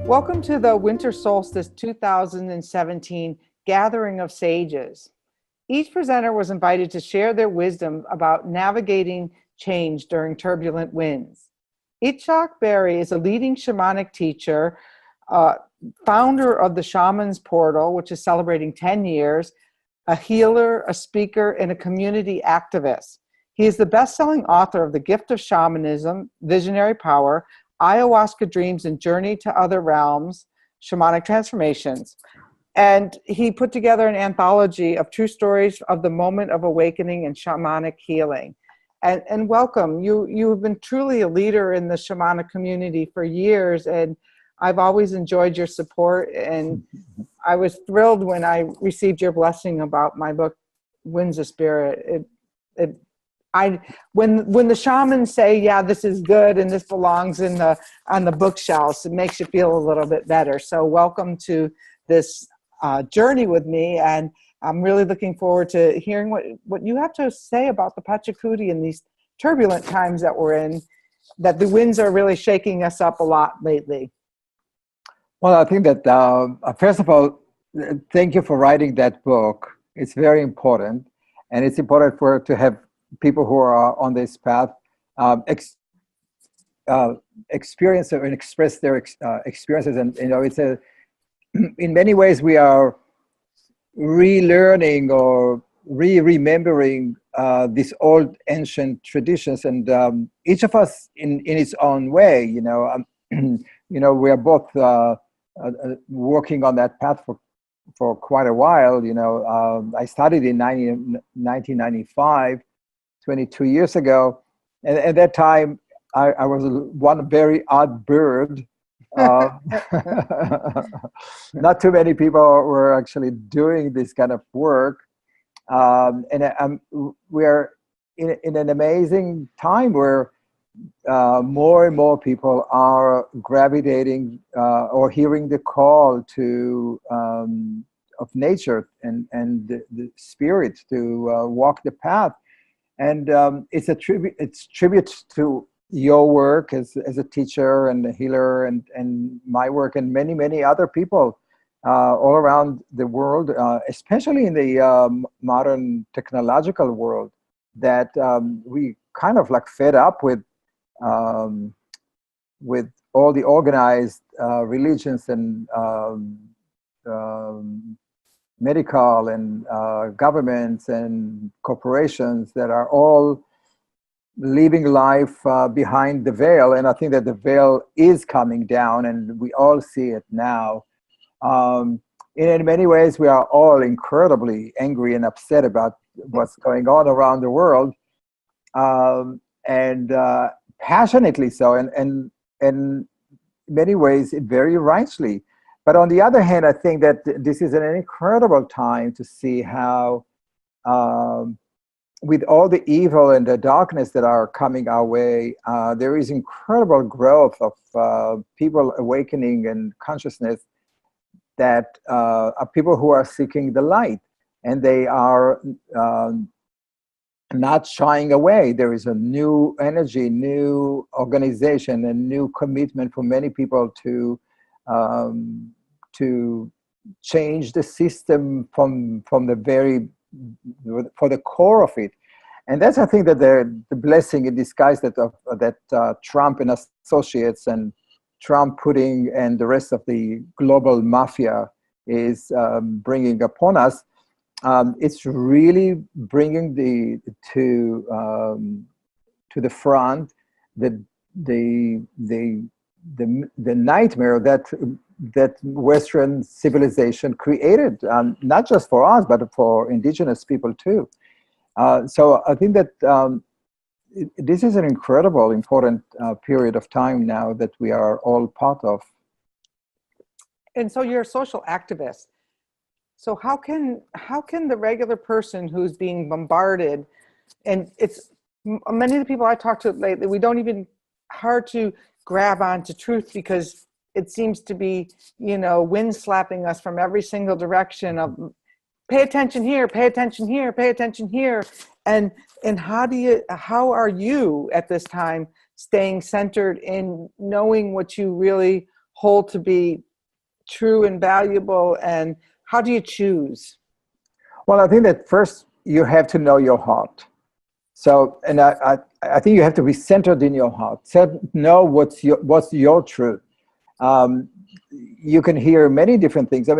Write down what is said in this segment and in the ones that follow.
Welcome to the Winter Solstice 2017 Gathering of Sages. Each presenter was invited to share their wisdom about navigating change during turbulent winds. Itzhak Beery is a leading shamanic teacher, founder of the Shaman's Portal, which is celebrating 10 years, a healer, a speaker, and a community activist. He is the best-selling author of The Gift of Shamanism, Visionary Power, Ayahuasca Dreams and Journey to Other Realms, Shamanic Transformations. And he put together an anthology of true stories of the moment of awakening and shamanic healing. And welcome, you have been truly a leader in the shamanic community for years, and I've always enjoyed your support, and I was thrilled when I received your blessing about my book, Winds of Spirit. When the shamans say, yeah, this is good and this belongs on the bookshelves, it makes you feel a little bit better. So welcome to this journey with me, and I'm really looking forward to hearing what you have to say about the Pachacuti in these turbulent times that we're in, that the winds are really shaking us up a lot lately. Well, I think that, first of all, thank you for writing that book. It's very important, and it's important to have people who are on this path experience and express their experiences. And, you know, in many ways we are relearning or remembering these old ancient traditions, and each of us in its own way, you know, we are both working on that path for quite a while. You know, I started in 1995, 22 years ago, and at that time I was one very odd bird. Not too many people were actually doing this kind of work, and we're in an amazing time where more and more people are gravitating or hearing the call to of nature and the spirit to walk the path. And it's a tribute. It's tribute to your work as a teacher and a healer, and my work, and many other people all around the world, especially in the modern technological world, that we kind of like fed up with all the organized religions and medical and governments and corporations that are all living life behind the veil. And I think that the veil is coming down, and we all see it now. In many ways, we are all incredibly angry and upset about what's going on around the world, and passionately so, and in many ways, very rightly. But on the other hand, I think that this is an incredible time to see how, with all the evil and the darkness that are coming our way, there is incredible growth of people awakening and consciousness that are people who are seeking the light, and they are not shying away. There is a new energy, new organization, and new commitment for many people to change the system from the for the core of it. And that's, I think, that the blessing in disguise that Trump and associates and Trump pudding and the rest of the global mafia is bringing upon us. It's really bringing to the front the nightmare that Western civilization created, not just for us, but for indigenous people too. So I think that this is an incredible, important period of time now that we are all part of. And so you're a social activist. So how can the regular person who's being bombarded, and it's many of the people I talked to lately, we don't even hard to grab onto truth because it seems to be, wind slapping us from every single direction of pay attention here, pay attention here, pay attention here. And how are you at this time staying centered in knowing what you really hold to be true and valuable, and how do you choose? Well, I think that first you have to know your heart. So, and I think you have to be centered in your heart. Know what's your truth. You can hear many different things. What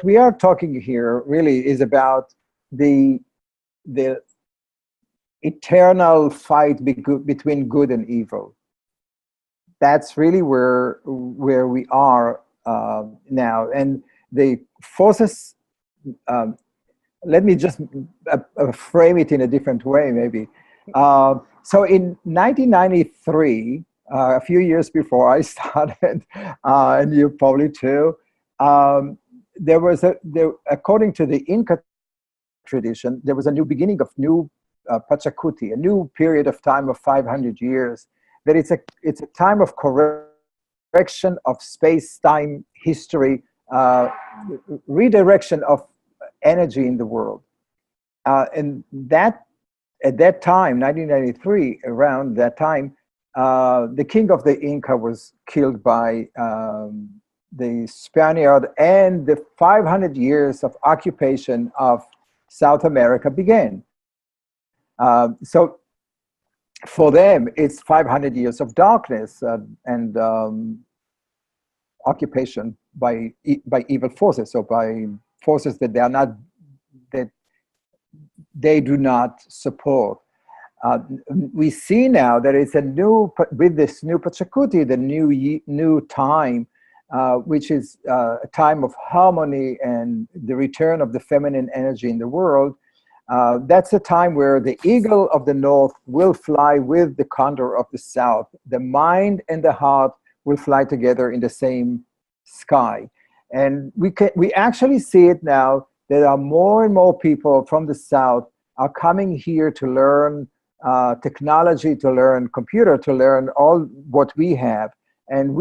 we are talking here really is about the eternal fight between good and evil. That's really where we are now, and the forces. Let me just frame it in a different way, maybe. So in 1993, a few years before I started, and you probably too, according to the Inca tradition, there was a new beginning of new Pachacuti, a new period of time of 500 years. That it's a time of correction of space-time history, redirection of energy in the world, and that at that time, 1993, around that time, the king of the Inca was killed by the Spaniard, and the 500 years of occupation of South America began. So for them, it's 500 years of darkness and occupation by evil forces, so by forces that they do not support. We see now that it's with this new Pachacuti, the new time, which is a time of harmony and the return of the feminine energy in the world. That's a time where the eagle of the north will fly with the condor of the south. The mind and the heart will fly together in the same sky. And we actually see it now. There are more and more people from the south are coming here to learn technology, to learn computer, to learn all what we have. And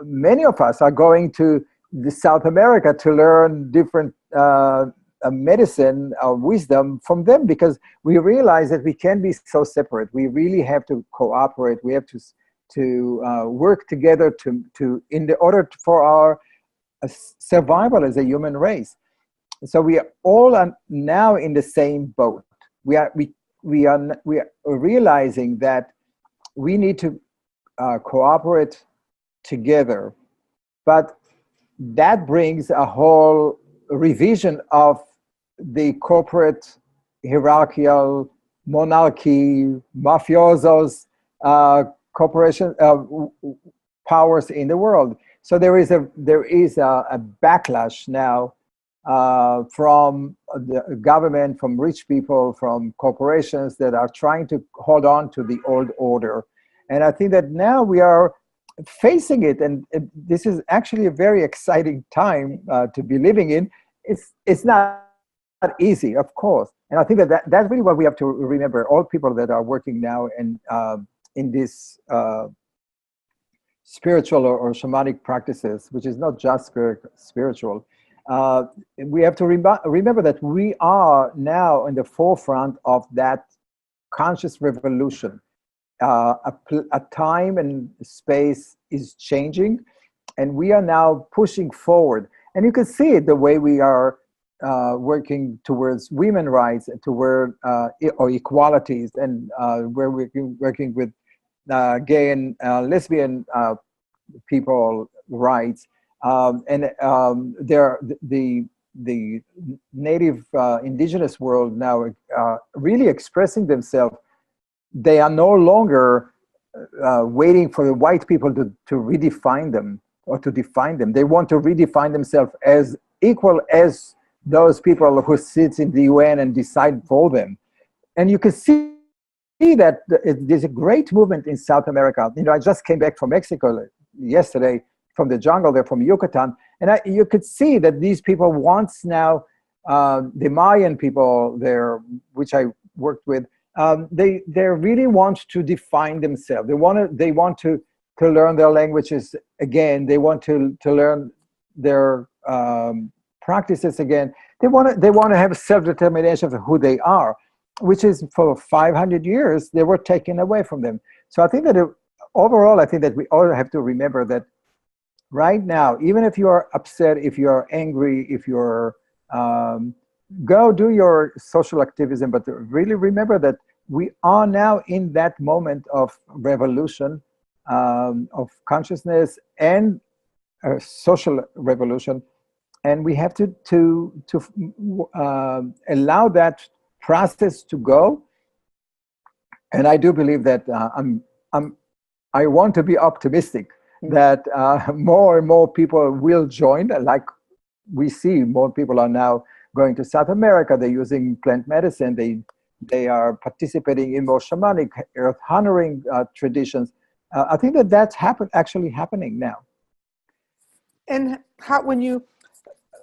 many of us are going to South America to learn different medicine or wisdom from them, because we realize that we can't be so separate. We really have to cooperate. We have to work together for our survival as a human race. So we are all now in the same boat. We are realizing that we need to cooperate together, but that brings a whole revision of the corporate hierarchical monarchy, mafiosos, corporation powers in the world. So there is a backlash now from the government, from rich people, from corporations that are trying to hold on to the old order. And I think that now we are facing it, and this is actually a very exciting time to be living in. It's not easy, of course. And I think that's really what we have to remember, all people that are working now in this spiritual or shamanic practices, which is not just spiritual. We have to remember that we are now in the forefront of that conscious revolution. A time and space is changing, and we are now pushing forward. And you can see it the way we are working towards women's rights and toward or equalities, and we're working with gay and lesbian people rights. And the native indigenous world now really expressing themselves. They are no longer waiting for the white people to redefine them or to define them. They want to redefine themselves as equal as those people who sit in the UN and decide for them. And you can see that there's a great movement in South America. I just came back from Mexico yesterday, from the jungle. They're from Yucatan, and you could see that these people once now, the Mayan people there, which I worked with, they really want to define themselves. They want to learn their languages again. They want to learn their practices again. They want to have self-determination of who they are, which is for 500 years they were taken away from them. So I think that overall, I think that we all have to remember that right now, even if you are upset, if you are angry, if you're go do your social activism, but really remember that we are now in that moment of revolution, of consciousness and social revolution, and we have to allow that process to go. And I do believe that I want to be optimistic that more and more people will join. Like we see, more people are now going to South America. They're using plant medicine. They are participating in more shamanic, earth honoring traditions. I think that that's actually happening now. And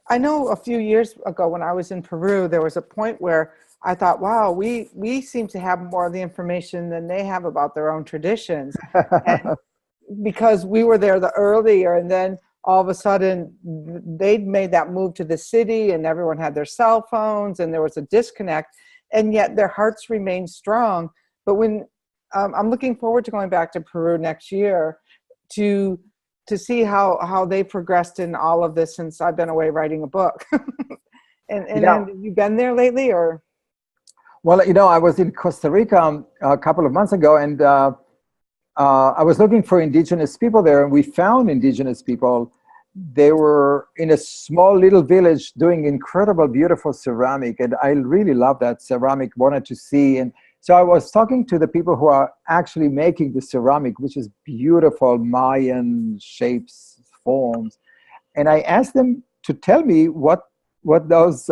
I know a few years ago when I was in Peru, there was a point where I thought, wow, we seem to have more of the information than they have about their own traditions. And because we were there the earlier, and then all of a sudden they'd made that move to the city and everyone had their cell phones and there was a disconnect, and yet their hearts remained strong. But when I'm looking forward to going back to Peru next year to see how they progressed in all of this since I've been away writing a book. and Yeah. have you been there lately, or? Well, I was in Costa Rica a couple of months ago, and I was looking for indigenous people there, and we found indigenous people. They were in a small little village doing incredible, beautiful ceramic, and I really love that ceramic, wanted to see. And so I was talking to the people who are actually making the ceramic, which is beautiful Mayan shapes, forms. And I asked them to tell me what those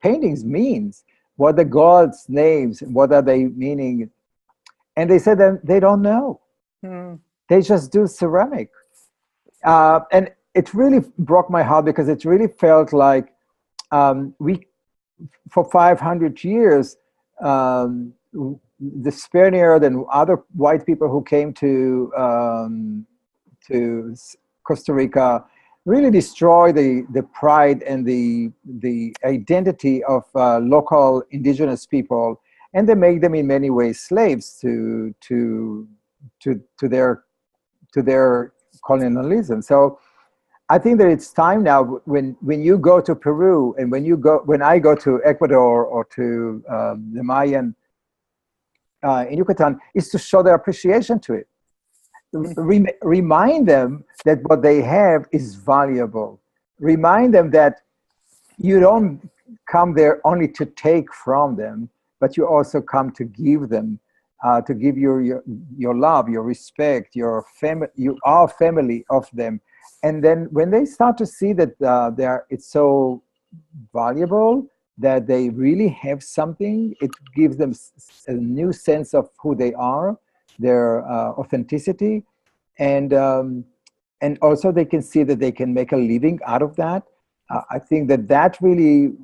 paintings means, what the gods' names, what are they meaning. And they said that they don't know. They just do ceramic. And it really broke my heart, because it really felt like we, for 500 years, the Spaniard and other white people who came to Costa Rica really destroyed the pride and the identity of local indigenous people, and they made them in many ways slaves to their colonialism. So I think that it's time now, when you go to Peru, and when I go to Ecuador or to the Mayan in Yucatan, is to show their appreciation to it. Remind them that what they have is valuable. Remind them that you don't come there only to take from them, but you also come to give them, to give your love, your respect, your family. You are family of them. And then when they start to see that it's so valuable, that they really have something, it gives them a new sense of who they are, their authenticity, and also they can see that they can make a living out of that. I think that really,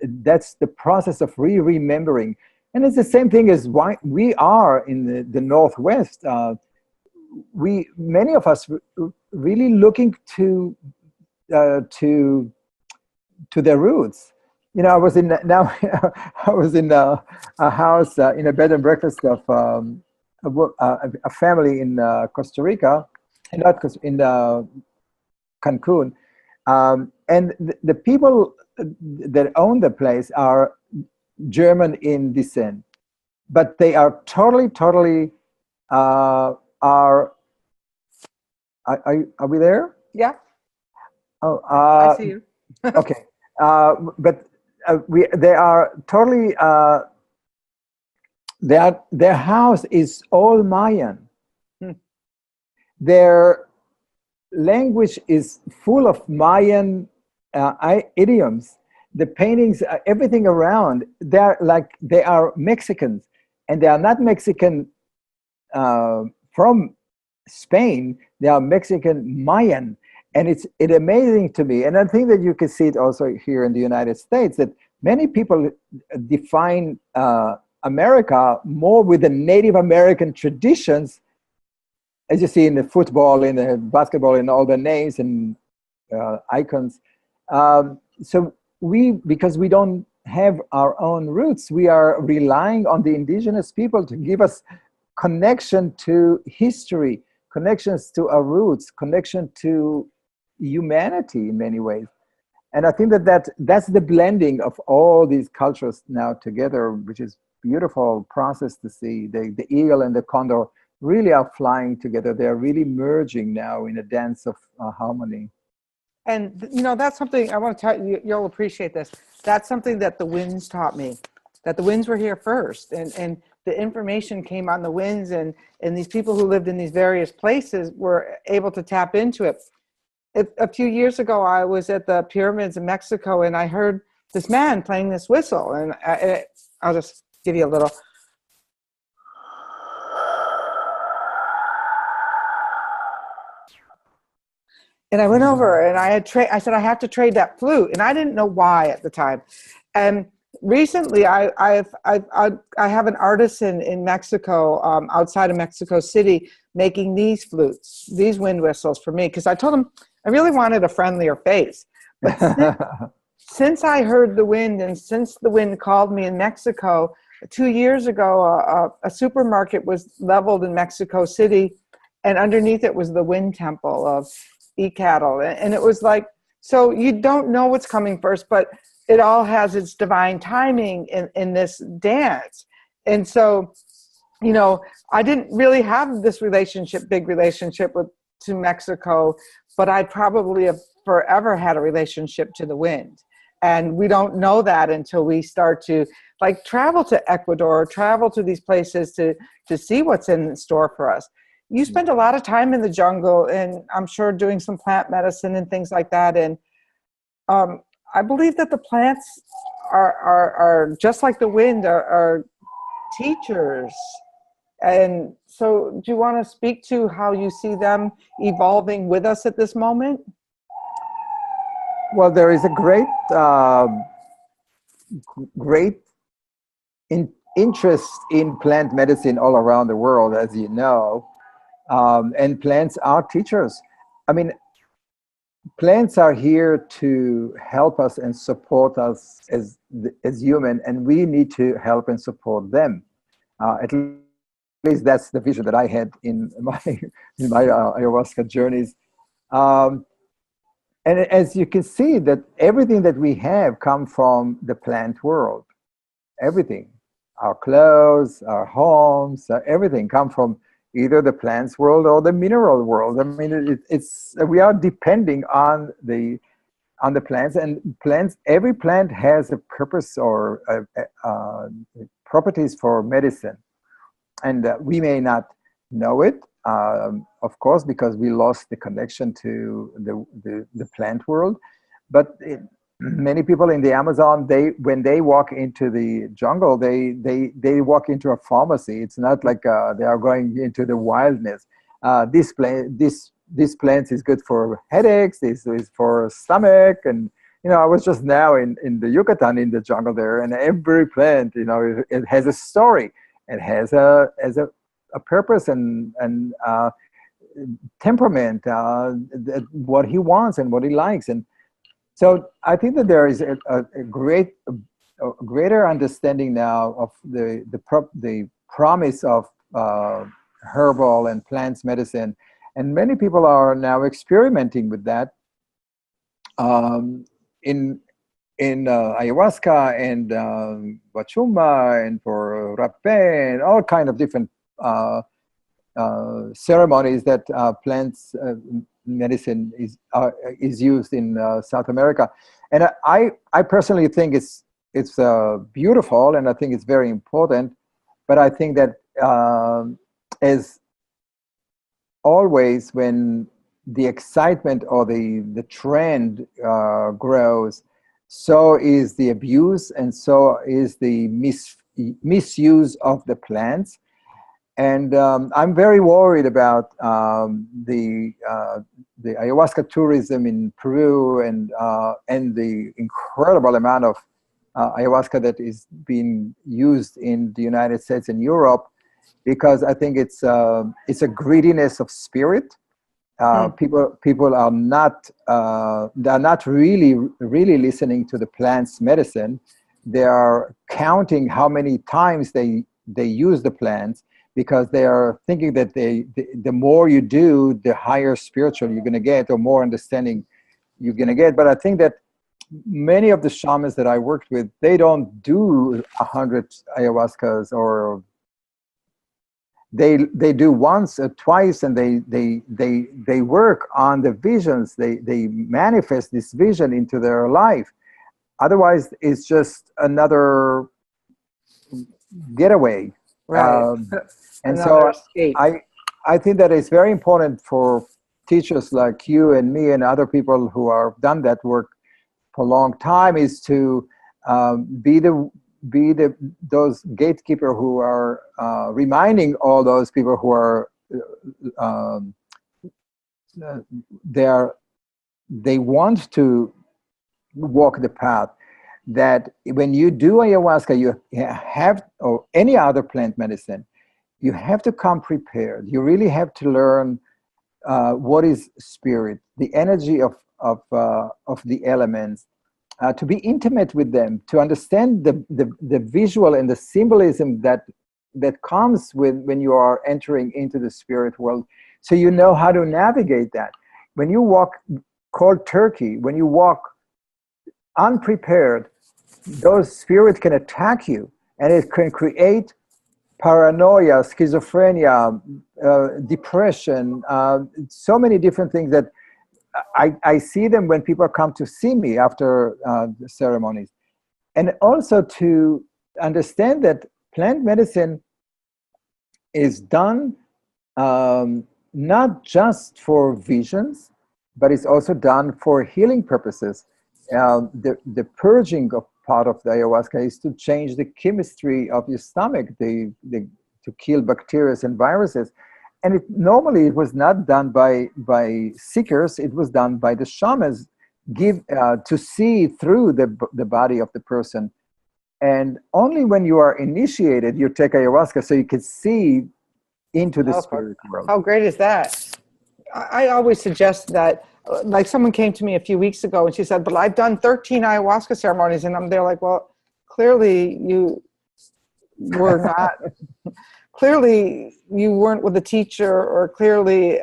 that's the process of remembering. And it's the same thing as why we are in the Northwest. Many of us really looking to their roots. I was in a house in a bed and breakfast of a family in Costa Rica, in Cancun, and the people that own the place are German in descent, but they are totally are we there? Yeah. Oh, I see you. Okay, but they are totally. Their house is all Mayan. Their language is full of Mayan idioms. The paintings, everything around, they are Mexicans, and they are not Mexican from Spain, there are Mexican Mayan. And it's amazing to me. And I think that you can see it also here in the United States, that many people define America more with the Native American traditions, as you see in the football, in the basketball, in all the names and icons. So because we don't have our own roots, we are relying on the indigenous people to give us connection to history, connections to our roots, connection to humanity in many ways. And I think that's the blending of all these cultures now together, which is beautiful process to see. The eagle and the condor really are flying together. They're really merging now in a dance of harmony. And, that's something I want to tell you, you'll appreciate this. That's something that the winds taught me, that the winds were here first. And the information came on the winds, and these people who lived in these various places were able to tap into it. A few years ago, I was at the pyramids in Mexico, and I heard this man playing this whistle. And I'll just give you a little. And I went over and I said, I have to trade that flute. And I didn't know why at the time. And recently I have an artisan in Mexico, outside of Mexico City, making these flutes, these wind whistles for me. Because I told him I really wanted a friendlier face. But since I heard the wind, and since the wind called me in Mexico, 2 years ago, a supermarket was leveled in Mexico City, and underneath it was the wind temple of cattle. And it was like, so you don't know what's coming first, but it all has its divine timing in this dance. And so, I didn't really have this big relationship to Mexico, but I probably have forever had a relationship to the wind. And we don't know that until we start to travel to Ecuador, travel to these places to see what's in store for us. You spend a lot of time in the jungle, and I'm sure doing some plant medicine and things like that. And I believe that the plants are just like the wind, are teachers. And so do you want to speak to how you see them evolving with us at this moment? Well, there is a great interest in plant medicine all around the world, as you know. And plants are teachers. I mean, plants are here to help us and support us as human, and we need to help and support them. At least that's the vision that I had in my ayahuasca journeys. And as you can see, that everything that we have come from the plant world. Everything, our clothes, our homes, everything come from either the plants world or the mineral world. I mean, we are depending on the plants, and plants. Every plant has a purpose or properties for medicine, and we may not know it, of course, because we lost the connection to the plant world. But many people in the Amazon, when they walk into the jungle, they walk into a pharmacy. It's not like they are going into the wilderness. This plant is good for headaches. This is for stomach. And I was just now in the Yucatan, in the jungle there, and every plant, it has a story. It has a purpose and temperament, what he wants and what he likes. And so I think that there is a greater understanding now of the promise of herbal and plants medicine, and many people are now experimenting with that in ayahuasca and wachuma and for rapé and all kind of different ceremonies that plants medicine is used in South America. And I personally think it's beautiful, and I think it's very important. But I think that as always, when the excitement or the trend grows, so is the abuse, and so is the misuse of the plants. And I'm very worried about the ayahuasca tourism in Peru and the incredible amount of ayahuasca that is being used in the United States and Europe, because I think it's a greediness of spirit. People are not they're not really listening to the plant's medicine. They are counting how many times they use the plants, because they are thinking that the more you do, the higher spiritual you're going to get, or more understanding you're going to get. But I think that many of the shamans that I worked with, they don't do 100 ayahuascas, or they do once or twice, and they work on the visions. They manifest this vision into their life. Otherwise, it's just another getaway. Right. And Another so escape. I think that it's very important for teachers like you and me and other people who have done that work for a long time, is to be those gatekeeper who are reminding all those people who are they want to walk the path, that when you do ayahuasca, you have, or any other plant medicine, you have to come prepared. You really have to learn what is spirit, the energy of the elements, to be intimate with them, to understand the visual and the symbolism that comes with when you are entering into the spirit world, so you know how to navigate that. When you walk cold turkey, when you walk unprepared, those spirits can attack you, and it can create paranoia, schizophrenia, depression, so many different things that I see them when people come to see me after the ceremonies. And also to understand that plant medicine is done not just for visions, but it's also done for healing purposes. The purging of part of the ayahuasca is to change the chemistry of your stomach, to kill bacteria and viruses. And normally it was not done by seekers, it was done by the shamans, to see through the body of the person. And only when you are initiated, you take ayahuasca so you can see into the spirit world. How great is that? I always suggest that, like someone came to me a few weeks ago and she said, but I've done 13 ayahuasca ceremonies. And I'm there like, well, clearly you were not, clearly you weren't with a teacher, or clearly,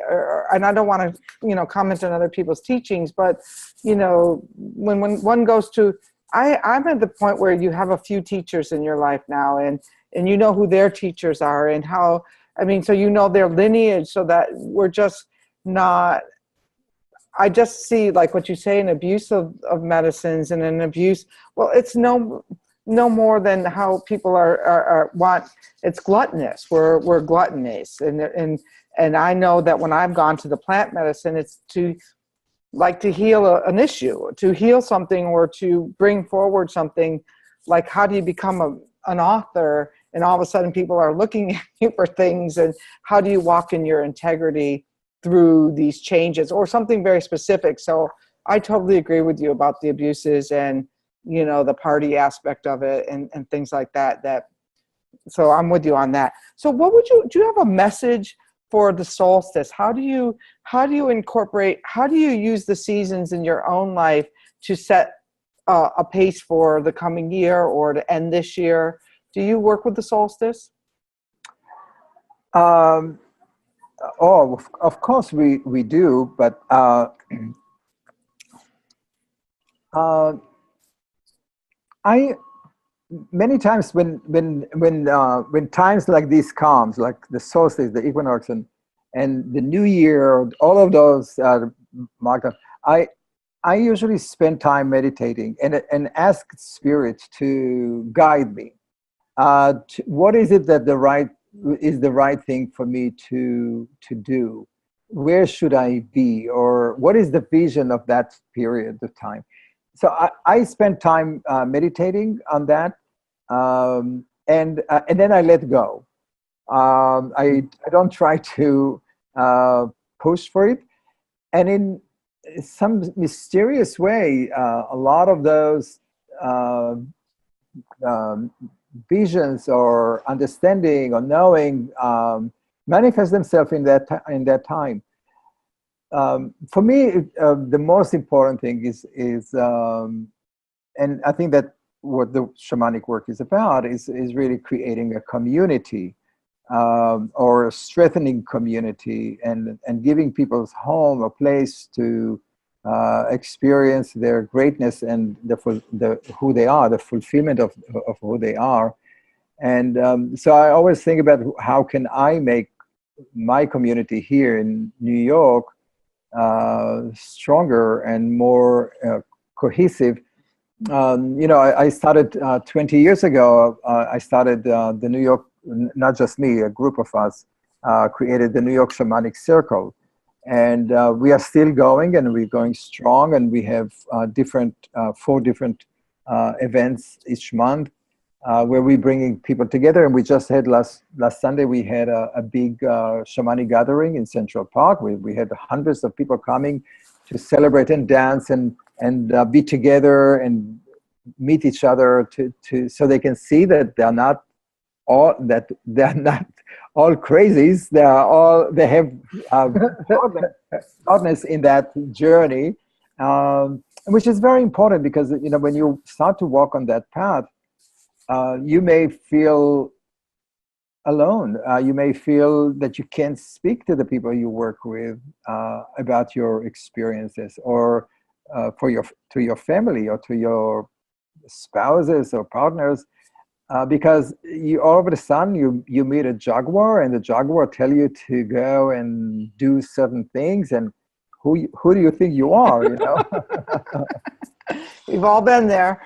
and I don't want to, comment on other people's teachings, but, when one goes to, I'm at the point where you have a few teachers in your life now, and you know who their teachers are and how, so their lineage, so that we're just not, I just see, like what you say, an abuse of medicines, and an abuse, well, it's no more than how people are want, it's gluttonous. We're gluttonous. And I know that when I've gone to the plant medicine, it's to heal an issue, to heal something, or to bring forward something. Like, how do you become an author, and all of a sudden people are looking at you for things, and how do you walk in your integrity through these changes, or something very specific. So I totally agree with you about the abuses and, the party aspect of it, and things like that. So I'm with you on that. So do you have a message for the solstice? How do you incorporate, how do you use the seasons in your own life to set a pace for the coming year, or to end this year? Do you work with the solstice? Of course we do, but I many times when times like this comes, like the solstice, the equinox, and the new year, all of those mark up, I usually spend time meditating and ask spirit to guide me. What is it that is the right thing for me to do? Where should I be? Or what is the vision of that period of time? So I spend time meditating on that, and then I let go. I don't try to push for it. And in some mysterious way, a lot of those uh, um, visions or understanding or knowing manifest themselves in that time. For me, the most important thing is and I think that what the shamanic work is about is really creating a community, or strengthening community, and giving people's home a place to experience their greatness and the who they are, the fulfillment of who they are. And so I always think about how can I make my community here in New York stronger and more cohesive. I started 20 years ago. I started the New York, not just me, a group of us created the New York Shamanic Circle. And we are still going, and we're going strong, and we have four different events each month where we're bringing people together. And we just had last Sunday, we had a big shamanic gathering in Central Park. We had hundreds of people coming to celebrate and dance and be together and meet each other so they can see that they're not all crazies. They have godness in that journey, which is very important, because when you start to walk on that path, you may feel alone. You may feel that you can't speak to the people you work with about your experiences, or to your family, or to your spouses or partners, because all of a sudden you meet a jaguar, and the jaguar tell you to go and do certain things, and who do you think you are? We've all been there.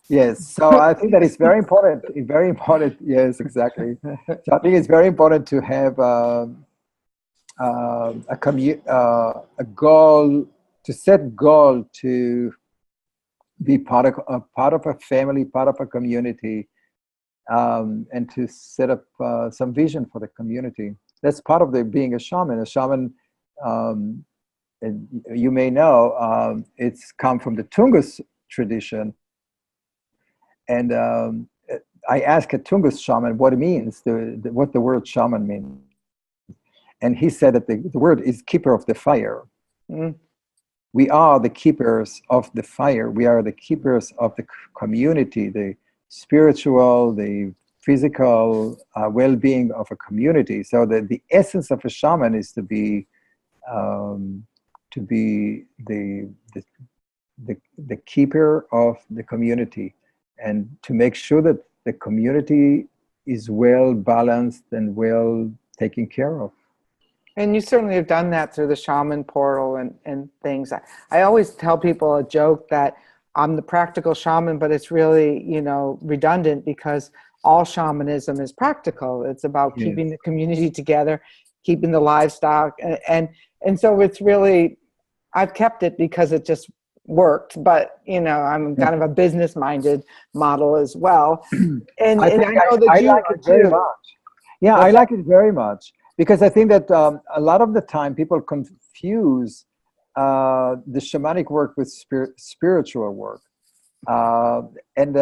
Yes, so I think that it's very important. Very important. Yes, exactly. So I think it's very important to have a goal, to set goal to be part of a family, part of a community, and to set up some vision for the community. That's part of being a shaman. A shaman, and you may know, it's come from the Tungus tradition. And I asked a Tungus shaman what it means, what the word shaman means. And he said that the word is keeper of the fire. Mm. We are the keepers of the fire. We are the keepers of the community, the spiritual, the physical well-being of a community. So the essence of a shaman is to be the keeper of the community, and to make sure that the community is well balanced and well taken care of. And you certainly have done that through the shaman portal and things. I always tell people a joke that I'm the practical shaman, but it's really, redundant, because all shamanism is practical. It's about keeping the community together, keeping the livestock. And so it's really, I've kept it because it just worked, but I'm kind of a business-minded model as well. And I know that you like it very much. Yeah, I like it very much, because I think that a lot of the time people confuse the shamanic work with spiritual work, and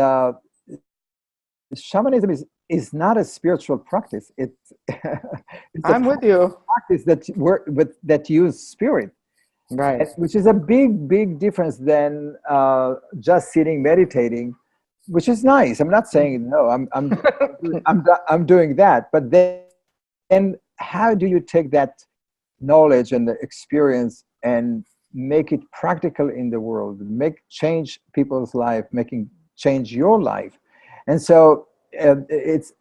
shamanism is not a spiritual practice. It's I'm with you. Practice that use spirit. Right. Which is a big difference than just sitting meditating, which is nice. I'm not saying no. I'm doing that, but then how do you take that knowledge and the experience and make it practical in the world? Change people's life, change your life, and so it's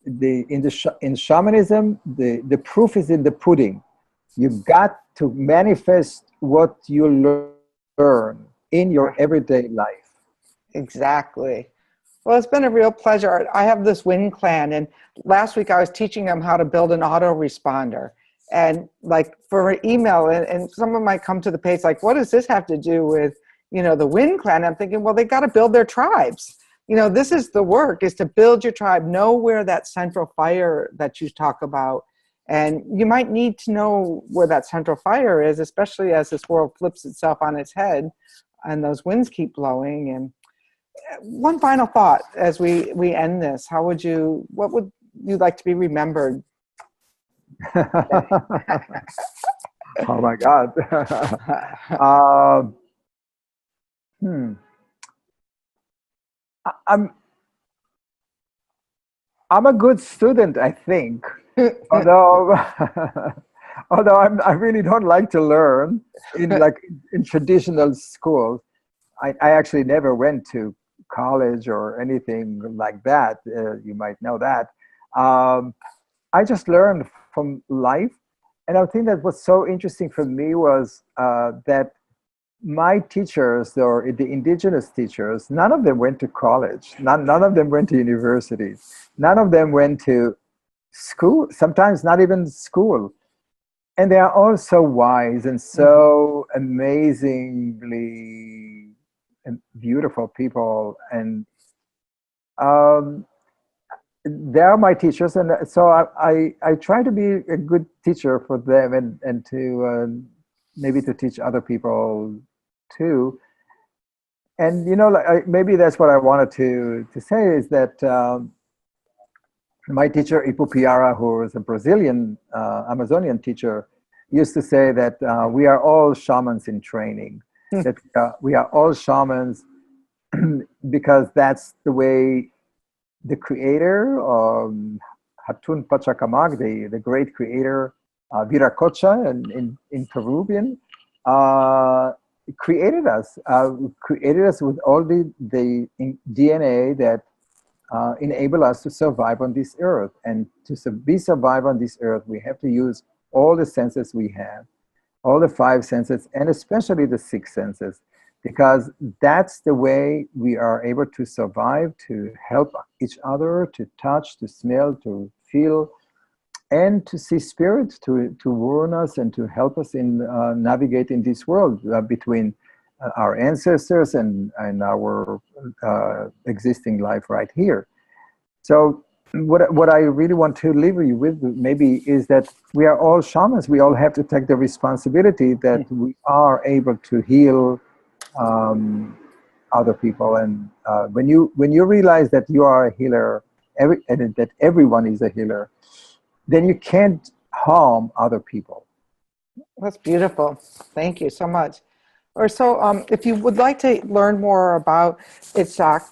in shamanism the proof is in the pudding. You got to manifest what you learn in your everyday life. Exactly. Well, it's been a real pleasure. I have this Wind clan, and last week I was teaching them how to build an autoresponder. And like for an email, and someone might come to the page like, what does this have to do with, the Wind clan? I'm thinking, well, they got to build their tribes. you know, this is the work, is to build your tribe, know where that central fire that you talk about. And you might need to know where that central fire is, especially as this world flips itself on its head and those winds keep blowing. And one final thought as we end this, what would you like to be remembered? Oh my God. I'm a good student, I think. Although I really don't like to learn in traditional schools. I actually never went to college or anything like that. You might know that. I just learned from life. And I think that what's so interesting for me was that my teachers, or the indigenous teachers, none of them went to college. None of them went to universities. None of them went to school, sometimes not even school. And they are all so wise and so amazingly beautiful people. And they are my teachers. And so I try to be a good teacher for them, and to maybe to teach other people too. And maybe that's what I wanted to say, is that my teacher Ipu Piara, who was a Brazilian Amazonian teacher, used to say that we are all shamans in training. That we are all shamans because that's the way the creator, Hatun Pachacamac, the great creator, Viracocha in Peruvian, created us with all the DNA that enable us to survive on this earth. And to survive on this earth, we have to use all the senses we have, all the 5 senses, and especially the 6 senses, because that's the way we are able to survive, to help each other, to touch, to smell, to feel, and to see spirits to warn us and to help us in navigating this world between our ancestors and our existing life right here. So what I really want to leave you with maybe is that we are all shamans. We all have to take the responsibility that we are able to heal other people. And when you realize that you are a healer, and that everyone is a healer, then you can't harm other people. That's beautiful. Thank you so much. Or so, if you would like to learn more about Itzhak,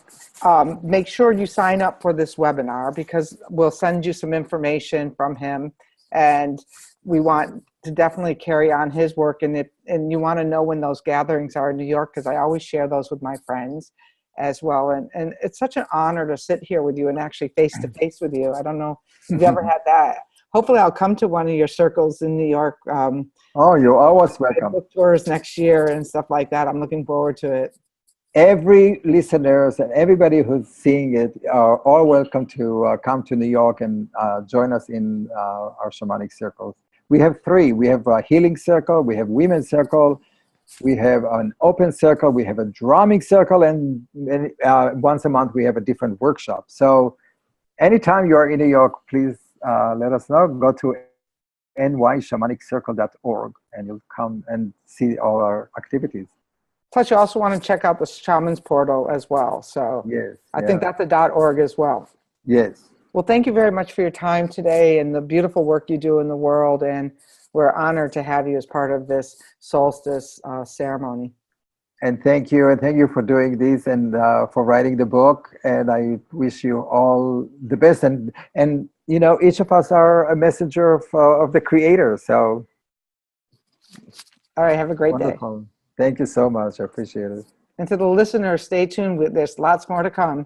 make sure you sign up for this webinar, because we'll send you some information from him, and we want to definitely carry on his work. And you want to know when those gatherings are in New York, because I always share those with my friends as well. And it's such an honor to sit here with you and actually face to face with you. I don't know if you've ever had that. Hopefully I'll come to one of your circles in New York. Oh, you're always welcome. Book tours next year and stuff like that. I'm looking forward to it. Every listeners and everybody who's seeing it are all welcome to come to New York and join us in our shamanic circles. We have 3. We have a healing circle, we have women's circle, we have an open circle, we have a drumming circle, and once a month we have a different workshop. So anytime you are in New York, please let us know. Go to nyshamaniccircle.org and you'll come and see all our activities. Plus, you also want to check out the Shaman's Portal as well. So yes, I think that's the .org as well. Yes. Well, thank you very much for your time today and the beautiful work you do in the world. And we're honored to have you as part of this solstice ceremony. And thank you. And thank you for doing this and for writing the book. And I wish you all the best. And each of us are a messenger of the Creator. So. All right. Have a great Wonderful. day. Thank you so much. I appreciate it. And to the listeners, stay tuned. There's lots more to come.